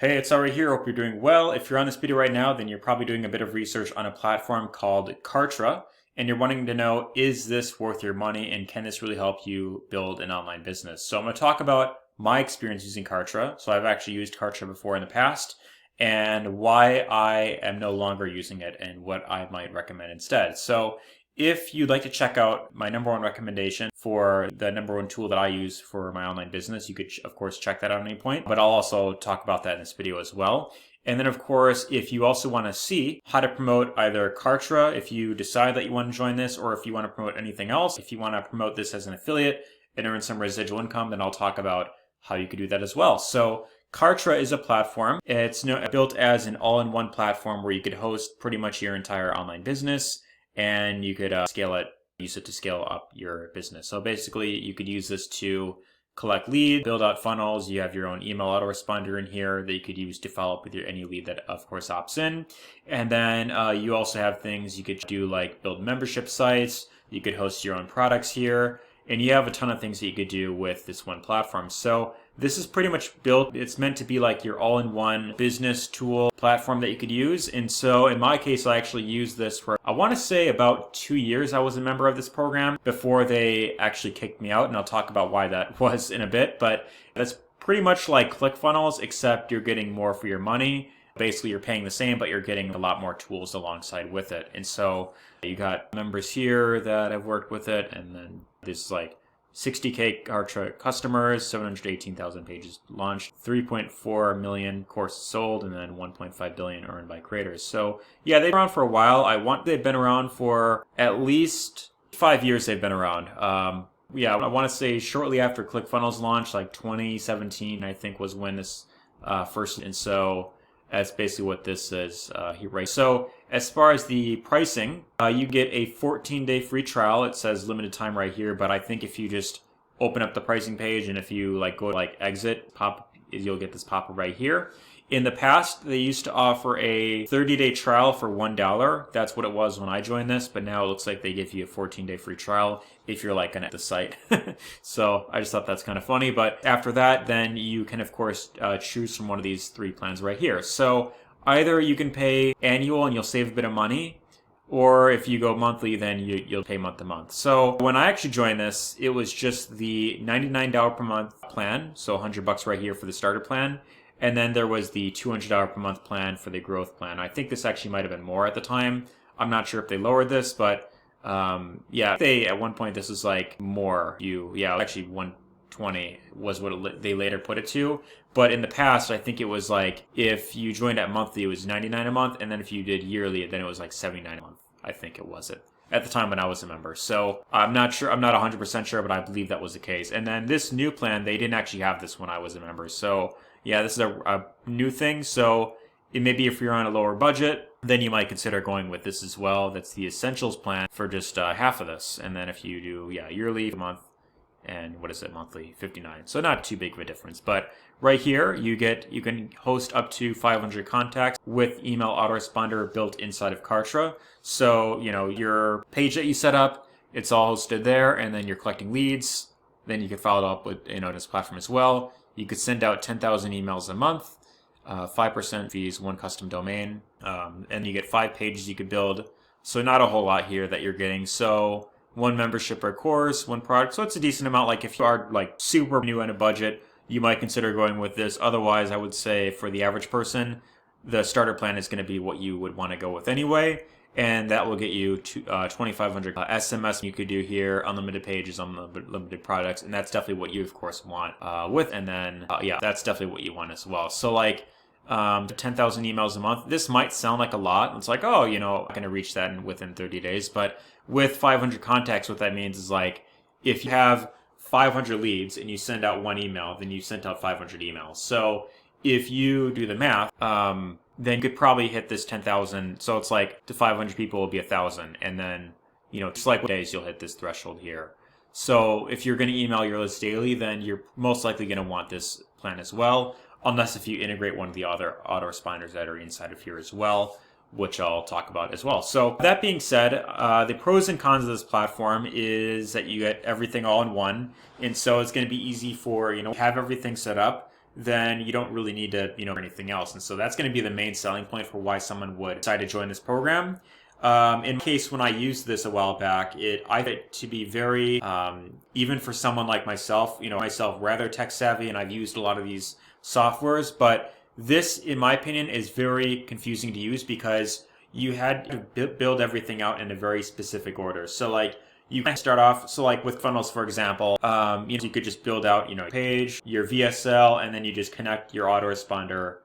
Hey, it's Ari here. Hope you're doing well. If you're on this video right now, then you're probably doing a bit of research on a platform called Kartra, and you're wanting to know, is this worth your money and can this really help you build an online business? So I'm going to talk about my experience using Kartra. So I've actually used Kartra before in the past and why I am no longer using it and what I might recommend instead. So if you'd like to check out my number one recommendation for the number one tool that I use for my online business, you could, of course, check that out at any point. But I'll also talk about that in this video as well. And then, of course, if you also want to see how to promote either Kartra, if you decide that you want to join this, or if you want to promote anything else, if you want to promote this as an affiliate and earn some residual income, then I'll talk about how you could do that as well. So Kartra is a platform. It's built as an all-in-one platform where you could host pretty much your entire online business, and you could use it to scale up your business. So basically, you could use this to collect leads, build out funnels. You have your own email autoresponder in here that you could use to follow up with any lead that, of course, opts in. And then you also have things you could do like build membership sites. You could host your own products here. And you have a ton of things that you could do with this one platform. So this is pretty much built. It's meant to be like your all-in-one business tool platform that you could use. And so in my case, I actually used this for, I want to say about 2 years I was a member of this program before they actually kicked me out. And I'll talk about why that was in a bit. But that's pretty much like ClickFunnels, except you're getting more for your money. Basically, you're paying the same, but you're getting a lot more tools alongside with it. And so you got members here that have worked with it. And then there's like 60K Kartra customers, 718,000 pages launched, 3.4 million courses sold, and then 1.5 billion earned by creators. So yeah, they've been around for a while. They've been around for at least 5 years. They've been around. Yeah, I want to say shortly after ClickFunnels launched, like 2017, I think was when this first. And so that's basically what this is here, right? So as far as the pricing, you get a 14-day free trial. It says limited time right here, but I think if you just open up the pricing page and if you go to exit, you'll get this pop-up right here. In the past, they used to offer a 30-day trial for $1. That's what it was when I joined this, but now it looks like they give you a 14-day free trial if you're at the site. So I just thought that's kind of funny. But after that, then you can, of course, choose from one of these three plans right here. So either you can pay annual and you'll save a bit of money, or if you go monthly, then you'll pay month to month. So when I actually joined this, it was just the $99 per month plan, so $100 right here for the starter plan. And then there was the $200 per month plan for the growth plan. I think this actually might have been more at the time. I'm not sure if they lowered this, but yeah, at one point this was more. Actually 120 was what they later put it to. But in the past, I think it was if you joined at monthly, it was $99 a month, and then if you did yearly, then it was $79 a month. I think it was at the time when I was a member. So I'm not sure. I'm not 100% sure, but I believe that was the case. And then this new plan, they didn't actually have this when I was a member. So yeah, this is a new thing. So it may be if you're on a lower budget, then you might consider going with this as well. That's the Essentials plan for just half of this. And then if you do, yearly, a month, and what is it, monthly, 59. So not too big of a difference. But right here, you can host up to 500 contacts with email autoresponder built inside of Kartra. So, your page that you set up, it's all hosted there, and then you're collecting leads. Then you can follow up with, this platform as well. You could send out 10,000 emails a month, 5% fees, one custom domain, and you get 5 pages you could build. So not a whole lot here that you're getting. So one membership per course, one product. So it's a decent amount. If you are super new on a budget, you might consider going with this. Otherwise, I would say for the average person, the starter plan is going to be what you would want to go with anyway. And that will get you to 2,500 SMS you could do here, unlimited pages, unlimited products. And that's definitely what you, of course, want with. And then, that's definitely what you want as well. So 10,000 emails a month, this might sound like a lot. It's I'm going to reach that within 30 days. But with 500 contacts, what that means is if you have 500 leads and you send out one email, then you sent out 500 emails. So if you do the math, then you could probably hit this 10,000. So it's to 500 people will be 1,000. And then, just days, you'll hit this threshold here. So if you're going to email your list daily, then you're most likely going to want this plan as well, unless if you integrate one of the other autoresponders that are inside of here as well, which I'll talk about as well. So that being said, the pros and cons of this platform is that you get everything all in one. And so it's going to be easy for, have everything set up. then you don't really need to, anything else. And so that's going to be the main selling point for why someone would decide to join this program. In my case, when I used this a while back, I found it to be very, even for someone like myself, myself rather tech savvy, and I've used a lot of these softwares, but this, in my opinion, is very confusing to use because you had to build everything out in a very specific order. So like, you can start off, so like with funnels, for example, you could just build out, your page, your VSL, and then you just connect your autoresponder,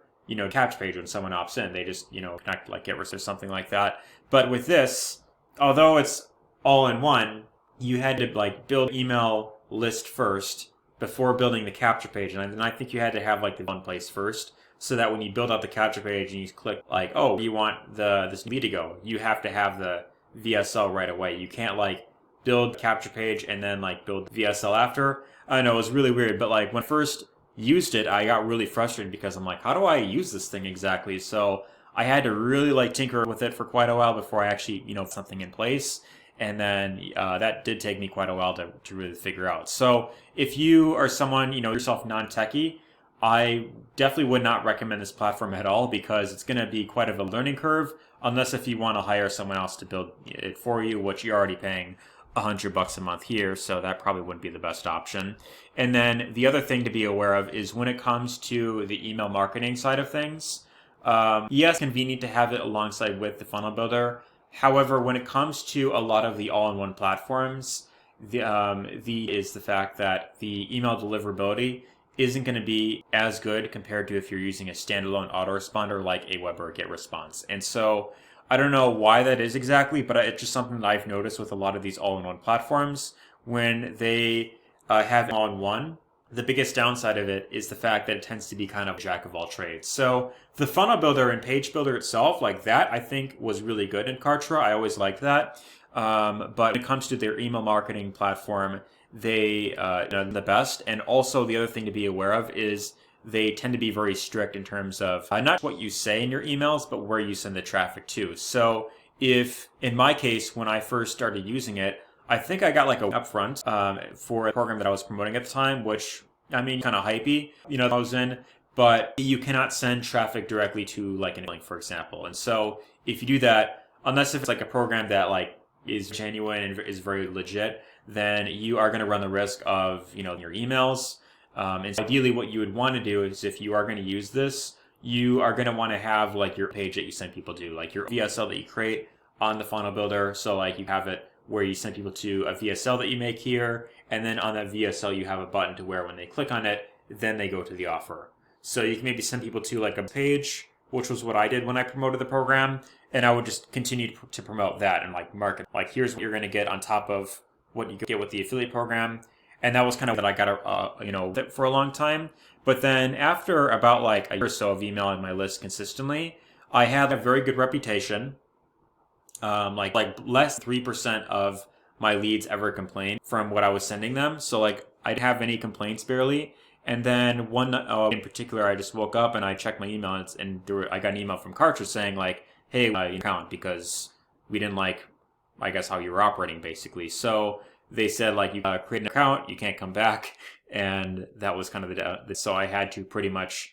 capture page when someone opts in. They just, connect like GetResponse or something like that. But with this, although it's all in one, you had to like build email list first before building the capture page. And then I think you had to have like the one place first, so that when you build out the capture page and you click like, oh, you want this lead to go, you have to have the VSL right away. You can't like build capture page and then like build VSL after. I know it was really weird, but like when I first used it, I got really frustrated because I'm like, how do I use this thing exactly? So I had to really like tinker with it for quite a while before I actually, put something in place. And then that did take me quite a while to really figure out. So if you are someone, yourself non-techie, I definitely would not recommend this platform at all because it's going to be quite of a learning curve, unless if you want to hire someone else to build it for you, which you're already paying $100 a month here, so that probably wouldn't be the best option. And then the other thing to be aware of is when it comes to the email marketing side of things, yes, it's convenient to have it alongside with the funnel builder. However, when it comes to a lot of the all-in-one platforms, is the fact that the email deliverability isn't going to be as good compared to if you're using a standalone autoresponder like Aweber or GetResponse. And so I don't know why that is exactly, but it's just something that I've noticed with a lot of these all-in-one platforms. When they have it all-in-one, the biggest downside of it is the fact that it tends to be kind of a jack of all trades. So the funnel builder and page builder itself, like that, I think was really good in Kartra. I always liked that. But when it comes to their email marketing platform, they done the best. And also the other thing to be aware of is they tend to be very strict in terms of not what you say in your emails, but where you send the traffic to. So if, in my case, when I first started using it, I think I got like a upfront for a program that I was promoting at the time, which, I mean, kind of hypey, I was in, but you cannot send traffic directly to like an link, for example. And so if you do that, unless if it's like a program that like is genuine and is very legit, then you are going to run the risk of, your emails. And so ideally what you would want to do is if you are going to use this, you are going to want to have like your page that you send people to, like your VSL that you create on the funnel builder. So like you have it where you send people to a VSL that you make here, and then on that VSL you have a button to where when they click on it, then they go to the offer. So you can maybe send people to like a page, which was what I did when I promoted the program, and I would just continue to promote that and like market, like here's what you're going to get on top of what you get with the affiliate program. And that was kind of what I got, for a long time. But then after about like a year or so of emailing my list consistently, I had a very good reputation. Like less than 3% of my leads ever complained from what I was sending them. So like I'd have any complaints barely. And then one in particular, I just woke up and I checked my email and I got an email from Kartra saying like, hey, your account, because we didn't like, I guess, how you were operating basically. So they said like, you create an account, you can't come back. And that was kind of so I had to pretty much,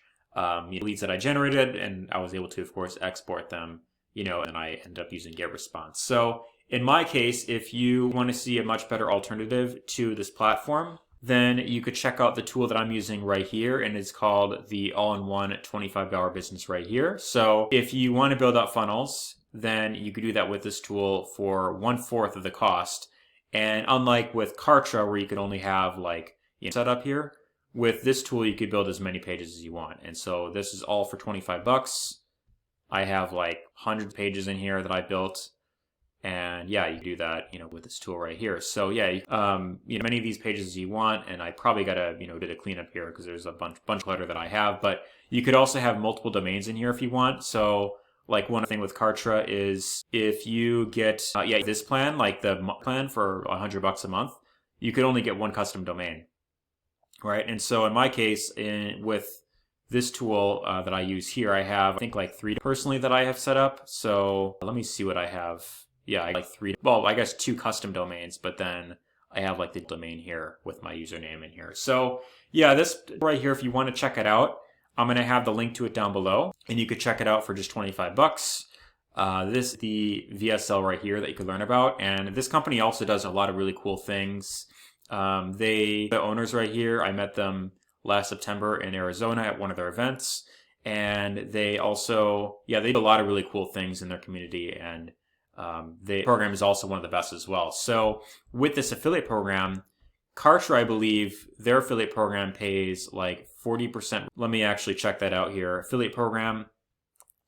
leads that I generated, and I was able to, of course, export them, and I ended up using GetResponse. So in my case, if you want to see a much better alternative to this platform, then you could check out the tool that I'm using right here, and it's called the All-in-One $25 Business right here. So if you want to build out funnels, then you could do that with this tool for 1/4 of the cost. And unlike with Kartra, where you could only have like set up here, with this tool you could build as many pages as you want. And so this is all for $25. I have like 100 pages in here that I built. And yeah, you do that, with this tool right here. So yeah, many of these pages as you want, and I probably gotta, do the cleanup here because there's a bunch of clutter that I have. But you could also have multiple domains in here if you want. So like one thing with Kartra is if you get this plan, like the plan for $100 a month, you could only get one custom domain, right? And so in my case, with this tool that I use here, I have I think like 3 personally that I have set up. So let me see what I have. Yeah, I like 3. Well, I guess 2 custom domains, but then I have like the domain here with my username in here. So Yeah, this right here, if you want to check it out, I'm going to have the link to it down below, and you could check it out for just 25 bucks. This is the VSL right here that you could learn about, and this company also does a lot of really cool things. The owners right here, I met them last September in Arizona at one of their events, and they also, yeah, they do a lot of really cool things in their community, and the program is also one of the best as well. So with this affiliate program, Kartra, I believe their affiliate program pays like 40%. Let me actually check that out here. Affiliate program,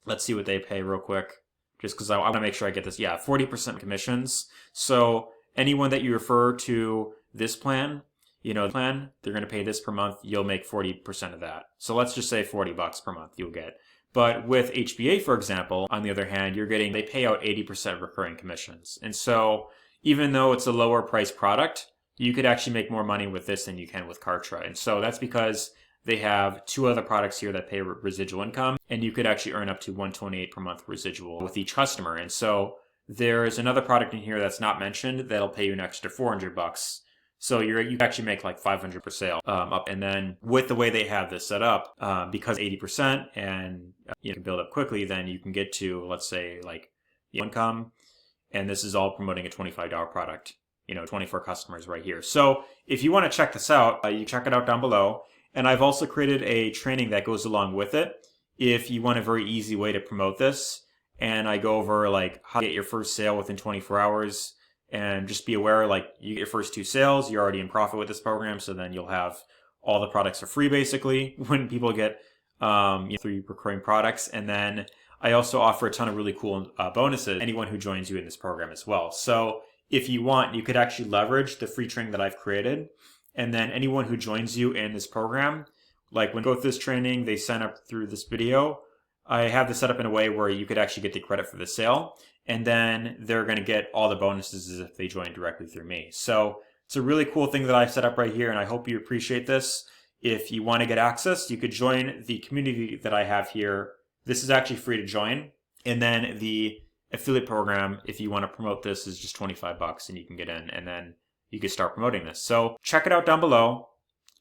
let's see what they pay real quick, just because I want to make sure I get this. Yeah, 40% commissions. So anyone that you refer to this plan, you know, plan, they're going to pay this per month. You'll make 40% of that. So let's just say 40 bucks per month you'll get. But with HBA, for example, on the other hand, they pay out 80% recurring commissions. And so even though it's a lower price product, you could actually make more money with this than you can with Kartra. And so that's because they have two other products here that pay residual income, and you could actually earn up to $128 per month residual with each customer. And so there's another product in here that's not mentioned that'll pay you an extra 400 bucks. So you actually make like 500 per sale up. And then with the way they have this set up, because 80% and you can build up quickly, then you can get to, let's say, like income. And this is all promoting a $25 product. 24 customers right here. So if you want to check this out, you check it out down below. And I've also created a training that goes along with it if you want a very easy way to promote this. And I go over like how to get your first sale within 24 hours. And just be aware, like you get your first 2 sales, you're already in profit with this program. So then you'll have all the products for free basically when people get 3 recurring products. And then I also offer a ton of really cool bonuses, anyone who joins you in this program as well. So if you want, you could actually leverage the free training that I've created. And then anyone who joins you in this program, like when you go through this training, they sign up through this video. I have this set up in a way where you could actually get the credit for the sale. And then they're going to get all the bonuses as if they join directly through me. So it's a really cool thing that I've set up right here. And I hope you appreciate this. If you want to get access, you could join the community that I have here. This is actually free to join. And then the affiliate program, if you want to promote this, is just 25 bucks and you can get in, and then you can start promoting this. So check it out down below.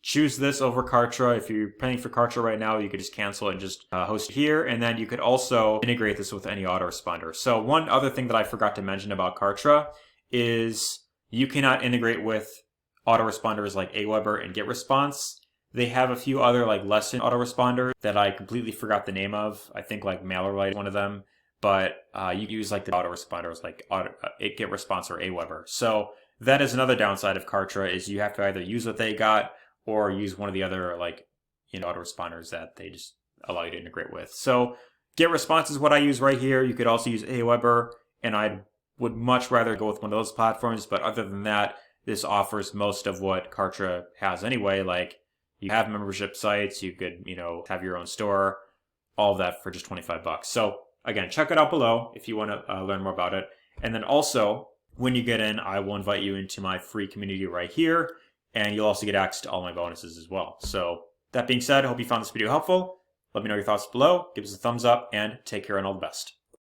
Choose this over Kartra. If you're paying for Kartra right now, you could just cancel it and just host it here. And then you could also integrate this with any autoresponder. So one other thing that I forgot to mention about Kartra is you cannot integrate with autoresponders like Aweber and GetResponse. They have a few other like lesson autoresponders that I completely forgot the name of. I think like MailerLite is one of them. But you use like the autoresponders like GetResponse or Aweber. So that is another downside of Kartra, is you have to either use what they got or use one of the other like autoresponders that they just allow you to integrate with. So GetResponse is what I use right here. You could also use Aweber, and I would much rather go with one of those platforms. But other than that, this offers most of what Kartra has anyway. Like you have membership sites, you could have your own store, all of that for just 25 bucks. So again, check it out below if you want to learn more about it. And then also, when you get in, I will invite you into my free community right here, and you'll also get access to all my bonuses as well. So that being said, I hope you found this video helpful. Let me know your thoughts below, give us a thumbs up, and take care and all the best.